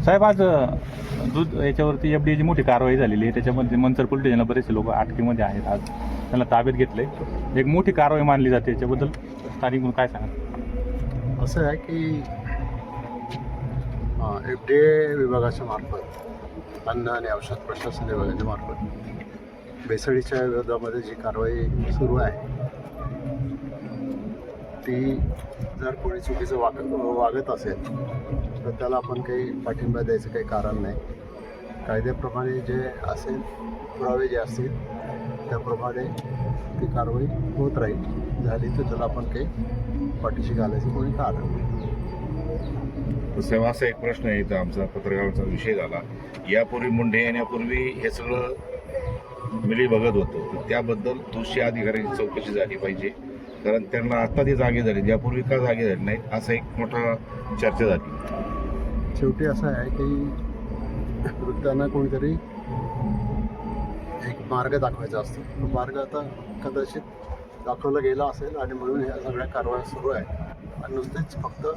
साहेब, आज दूध याच्यावरती एफडीआयची मोठी कारवाई झालेली आहे. त्याच्यामध्ये मनसर पोलीस स्टेशनला बरेचसे लोक अटकेमध्ये आहेत. आज त्यांना ताब्यात घेतलंय. एक मोठी कारवाई मानली जाते. याच्याबद्दल स्थानिक म्हणून काय सांगा? असं आहे की FDA विभागाच्या मार्फत, अन्न आणि औषध प्रशासन विभागाच्या मार्फत भेसळीच्या विरोधामध्ये जी कारवाई सुरू आहे ती जर कोणी चुकीचं वागत असेल तर त्याला आपण काही पाठिंबा द्यायचं काही कारण नाही. कायद्याप्रमाणे जे असेल, पुरावे जे असतील त्याप्रमाणे ती कारवाई होत राहील. झाली तर त्याला आपण काही पाठीशी घालायचं कोणी कारण नाही. साहेब, असा एक प्रश्न आहे इथं आमचा पत्रकारांचा विषय झाला. यापूर्वी मुंढे येण्यापूर्वी हे सगळं मिली बघत होतं. त्याबद्दल दोषी अधिकाऱ्यांची चौकशी झाली पाहिजे, कारण त्यांना आता ते जागे झाले, यापूर्वी का जागे झाले नाहीत असा एक मोठा चर्चा झाली. शेवटी असं आहे की वृद्धांना कोणीतरी एक मार्ग दाखवायचा असतो. तो मार्ग आता कदाचित दाखवला गेला असेल आणि म्हणून ह्या सगळ्या कारवाया सुरू आहेत. आणि नुसतेच फक्त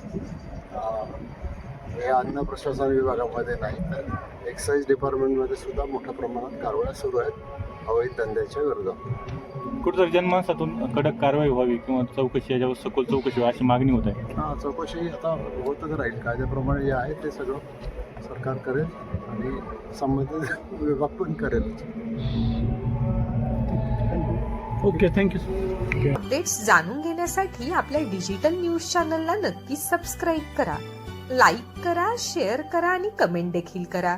हे अन्न प्रशासन विभागामध्ये नाही तर एक्साईज डिपार्टमेंटमध्ये सुद्धा मोठ्या प्रमाणात कारवाया सुरू आहेत अवैध धंद्याच्या विरोधात. कुठेतरी जनमानसातून कडक कारवाई व्हावी किंवा चौकशी, याच्यावर सखोल चौकशी व्हावी अशी मागणी होत आहे. चौकशी आता होतच राहील. कायद्याप्रमाणे जे आहे ते सगळं सरकार करेल आणि संबंधित विभाग पण करेल. Okay, thank you. अपडेट्स जाणून घेण्यासाठी आपल्या डिजिटल न्यूज चॅनलला नक्कीच सबस्क्राईब करा, लाईक करा, शेअर करा आणि कमेंट देखील करा.